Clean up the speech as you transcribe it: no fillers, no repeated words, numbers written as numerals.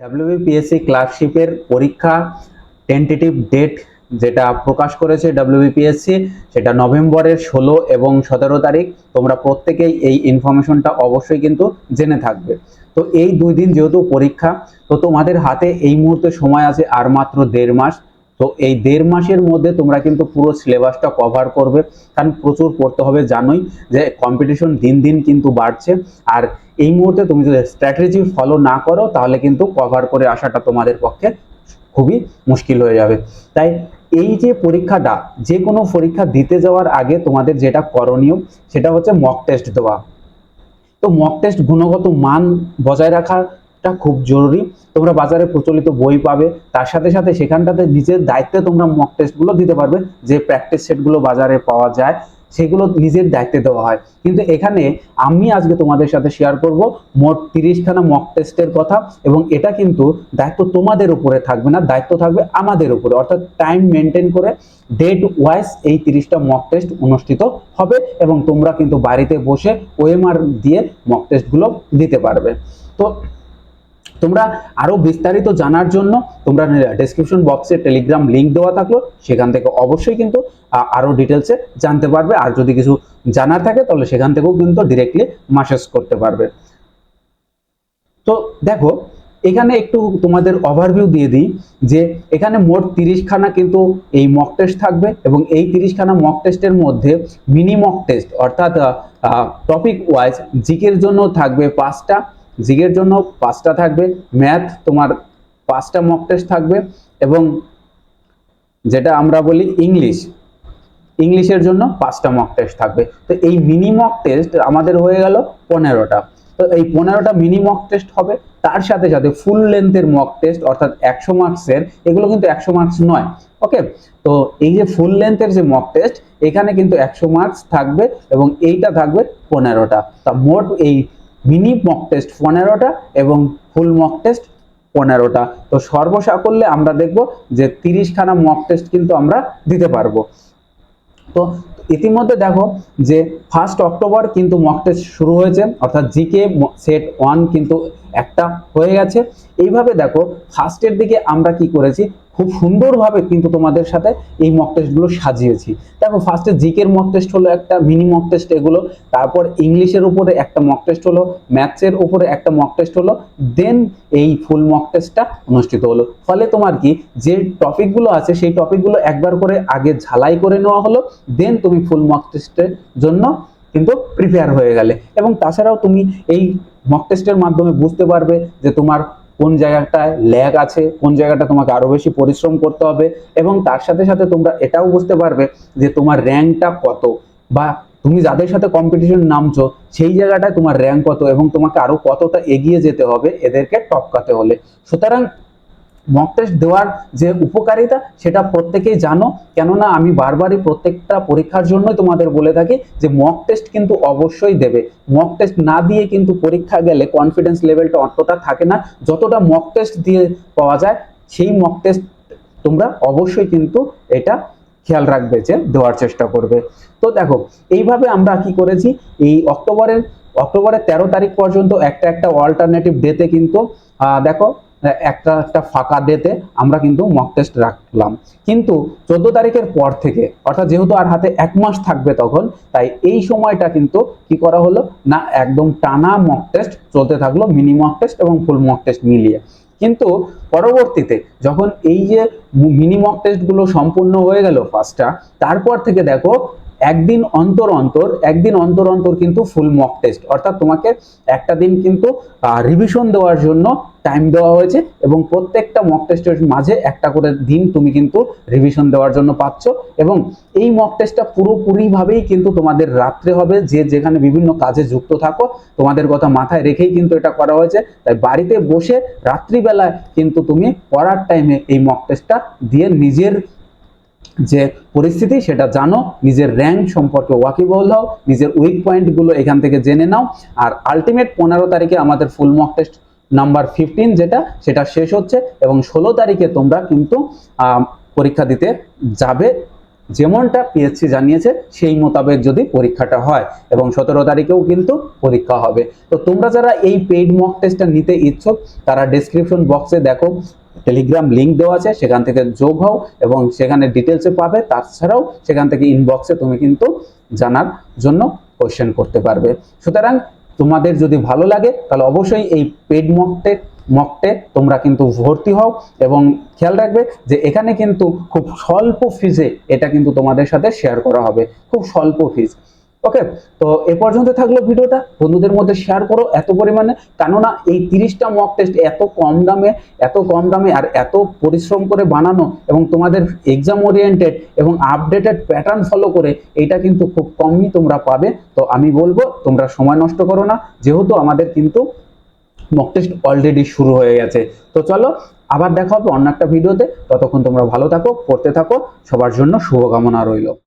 WBPSC ক্লার্কশিপের পরীক্ষা tentative date যেটা প্রকাশ করেছে ডাব্লিউবিপিএসসি, সেটা নভেম্বরের 16 এবং 17 তারিখ। তোমরা প্রত্যেকেই এই ইনফরমেশনটা অবশ্যই কিন্তু জেনে থাকবে। তো এই 2 দিন যেহেতু পরীক্ষা, তো তোমাদের হাতে এই মুহূর্তে সময় আছে আর মাত্র 1.5 মাস। তো এই 1.5 মাসের মধ্যে তোমরা কিন্তু পুরো সিলেবাসটা কভার করবে, কারণ প্রচুর পড়তে হবে। জানোই যে কম্পিটিশন দিন দিন কিন্তু বাড়ছে, আর এই মুহূর্তে তুমি যদি স্ট্র্যাটেজি ফলো না করো তাহলে কিন্তু কভার করে আসাটা তোমাদের পক্ষে খুবই মুশকিল হয়ে যাবে। তাই এই যে পরীক্ষাটা, যে কোনো পরীক্ষা দিতে যাওয়ার আগে তোমাদের যেটা করণীয় সেটা হচ্ছে মক টেস্ট দেওয়া। তো মক টেস্ট গুণগত মান বজায় রাখাটা খুব জরুরি। তোমরা বাজারে প্রচলিত বই পাবে, তার সাথে সাথে সেখানটাতে নিজের দায়িত্বে তোমরা মক টেস্টগুলো দিতে পারবে। যে প্র্যাকটিস সেটগুলো বাজারে পাওয়া যায় সেগুলো নিজের দায়িত্বে দেওয়া হয়। কিন্তু এখানে আমি আজকে তোমাদের সাথে শেয়ার করব মোট 30খানা মক টেস্টের কথা, এবং এটা কিন্তু দায়িত্ব তোমাদের উপরে থাকবে না, দায়িত্ব থাকবে আমাদের উপরে। অর্থাৎ টাইম মেনটেন করে ডেট ওয়াইজ এই 30টা মক টেস্ট অনুষ্ঠিত হবে, এবং তোমরা কিন্তু বাড়িতে বসে ওএমআর দিয়ে মক টেস্টগুলো দিতে পারবে। তো তোমরা আরো বিস্তারিত জানার জন্য তোমরা ডেসক্রিপশন বক্সে টেলিগ্রাম লিংক দেওয়া থাকলো, সেখান থেকে অবশ্যই কিন্তু আরো ডিটেলসে জানতে পারবে। আর যদি কিছু জানার থাকে তাহলে সেখান থেকেও কিন্তু ডিরেক্টলি মেসেজ করতে পারবে। তো দেখো, এখানে একটু তোমাদের ওভারভিউ দিয়ে দিই যে এখানে মোট 30খানা কিন্তু এই মক টেস্ট থাকবে, এবং এই 30খানা মক টেস্টের মধ্যে মিনি মক টেস্ট অর্থাৎ টপিক ওয়াইজ জিকের জন্য থাকবে 5টা, জিকের জন্য 5টা থাকবে, ম্যাথ তোমার 5টা মক টেস্ট থাকবে, এবং যেটা আমরা বলি ইংলিশের জন্য 5টা মক টেস্ট থাকবে। তো এই মিনি মক টেস্ট আমাদের হয়ে গেল 15টা। তো এই 15টা মিনি মক টেস্ট হবে, তার সাথে সাথে ফুল লেন্থের মক টেস্ট অর্থাৎ 100 মার্কসের, এগুলো কিন্তু 100 মার্কস নয়। ওকে, তো এই যে ফুল লেন্থের যে মক টেস্ট, এখানে কিন্তু 100 মার্কস থাকবে, এবং এইটা থাকবে 15টা। তা মোট এই মিনি মক টেস্ট 15টা এবং ফুল মক টেস্ট 15টা। তো সর্বসাকল্যে আমরা দেখব যে 30খানা মক টেস্ট কিন্তু আমরা দিতে পারবো। তো ইতিমধ্যে দেখো যে 1 অক্টোবর কিন্তু মক টেস্ট শুরু হয়েছে, অর্থাৎ জিকে সেট 1 কিন্তু একটা হয়ে গেছে। এইভাবে দেখো ফার্স্টের দিকে আমরা কি করেছি, খুব সুন্দরভাবে কিন্তু তোমাদের সাথে এই মক টেস্টগুলো সাজিয়েছি। দেখো ফার্স্টে জিকের মক টেস্ট হলো একটা মিনি মক টেস্ট এগুলো, তারপর ইংলিশের উপরে একটা মক টেস্ট হলো, ম্যাথসের উপরে একটা মক টেস্ট হলো, দেন এই ফুল মক টেস্টটা অনুষ্ঠিত হলো। ফলে তোমার কি যে টপিকগুলো আছে সেই টপিকগুলো একবার করে আগে ঝালাই করে নেওয়া হলো, দেন তুমি ফুল মক টেস্টের জন্য কিন্তু প্রিপেয়ার হয়ে গেলে। এবং তাছাড়াও তুমি এই মক টেস্টের মাধ্যমে বুঝতে পারবে যে তোমার কোন জায়গাটায় ল্যাগ আছে, কোন জায়গাটা তোমাকে আরো বেশি পরিশ্রম করতে হবে, এবং তার সাথে সাথে তোমরা এটাও বুঝতে পারবে যে তোমার র্যাঙ্কটা কত, বা তুমি যাদের সাথে কম্পিটিশন নামছো সেই জায়গাটায় তোমার র্যাঙ্ক কত, এবং তোমাকে আরো কতটা এগিয়ে যেতে হবে এদেরকে টপকাতে হলে। সুতরাং মক টেস্ট দেওয়ার যে উপকারিতা সেটা প্রত্যেকেই জানো, কেননা আমি বারবারই প্রত্যেকটা পরীক্ষার জন্যই তোমাদের বলে থাকি যে মক টেস্ট কিন্তু অবশ্যই দেবে। মক টেস্ট না দিয়ে কিন্তু পরীক্ষা গেলে কনফিডেন্স লেভেলটা অতটা থাকে না যতটা মক টেস্ট দিয়ে পাওয়া যায়। সেই মক টেস্ট তোমরা অবশ্যই কিন্তু এটা খেয়াল রাখবে যে দেওয়ার চেষ্টা করবে। তো দেখো এইভাবে আমরা কি করেছি, এই অক্টোবরের 13 তারিখ পর্যন্ত একটা অল্টারনেটিভ ডেতে কিন্তু দেখো একটা ফাঁকা ডেতে আমরা কিন্তু মক টেস্ট রাখলাম। কিন্তু 14 তারিখের পর থেকে, অর্থাৎ যেহেতু আর হাতে 1 মাস থাকবে তখন, তাই এই সময়টা কিন্তু কি করা হলো না, একদম টানা মক টেস্ট চলতে থাকলো, মিনি মক টেস্ট এবং ফুল মক টেস্ট মিলিয়ে। কিন্তু পরবর্তীতে যখন এই যে মিনি মক টেস্ট গুলো সম্পূর্ণ হয়ে গেল ফার্স্টটা, তারপর থেকে দেখো একদিন অন্তর অন্তর কিন্তু ফুল মক টেস্ট, অর্থাৎ তোমাকে একটা দিন কিন্তু রিভিশন দেওয়ার জন্য টাইম দেওয়া হয়েছে, এবং প্রত্যেকটা মক টেস্টের মাঝে একটা করে দিন তুমি কিন্তু রিভিশন দেওয়ার জন্য পাচ্ছ। এবং এই মক টেস্টটা পুরোপুরিভাবেই কিন্তু তোমাদের রাত্রে হবে, যে যেখানে বিভিন্ন কাজে যুক্ত থাকো তোমাদের কথা মাথায় রেখেই কিন্তু এটা করা হয়েছে। তাই বাড়িতে বসে রাত্রিবেলায় কিন্তু তুমি পড়ার টাইমে এই মক টেস্টটা দিয়ে নিজের যে পরিস্থিতি সেটা জানো, নিজের র্যাঙ্ক সম্পর্কে ওয়াকিবহল হও, নিজের উইক পয়েন্টগুলো এখান থেকে জেনে নাও। আর আলটিমেট 15 তারিখে আমাদের ফুল মক টেস্ট নাম্বার 15 সেটা শেষ হচ্ছে, এবং 16 তারিখে তোমরা কিন্তু পরীক্ষা দিতে যাবে যেমনটা পিএসসি জানিয়েছে সেই মোতাবেক যদি পরীক্ষাটা হয়, এবং 17 তারিখেও কিন্তু পরীক্ষা হবে। তো তোমরা যারা এই পেইড মক টেস্টটা নিতে ইচ্ছুক তারা ডেসক্রিপশন বক্সে দেখো টেলিগ্রাম লিংক দেওয়া আছে, সেখান থেকে যোগ হও এবং সেখানে ডিটেলসে পাবে। তাছাড়াও সেখান থেকে ইনবক্সে তুমি কিন্তু জানার জন্য কোশ্চেন করতে পারবে। সুতরাং তোমাদের যদি ভালো লাগে তাহলে অবশ্যই এই পেইড মকটে তোমরা কিন্তু ভর্তি হও, এবং খেয়াল রাখবে যে এখানে কিন্তু খুব স্বল্প ফিজে এটা কিন্তু তোমাদের সাথে শেয়ার করা হবে, খুব স্বল্প ফিজ। ওকে, তো এ পর্যন্ত থাকলো ভিডিওটা, বন্ধুদের মধ্যে শেয়ার করো এত পরিমাণে, কেননা এই 30টা মক টেস্ট এত কম দামে আর এত পরিশ্রম করে বানানো, এবং তোমাদের এক্সাম ওরিয়েন্টেড এবং আপডেটেড প্যাটার্ন ফলো করে এটা কিন্তু খুব কমই তোমরা পাবে। তো আমি বলবো তোমরা সময় নষ্ট করো না, যেহেতু আমাদের কিন্তু মক টেস্ট অলরেডি শুরু হয়ে গেছে। তো চলো আবার দেখা হবে অন্য একটা ভিডিওতে, ততক্ষণ তোমরা ভালো থাকো, পড়তে থাকো, সবার জন্য শুভকামনা রইল।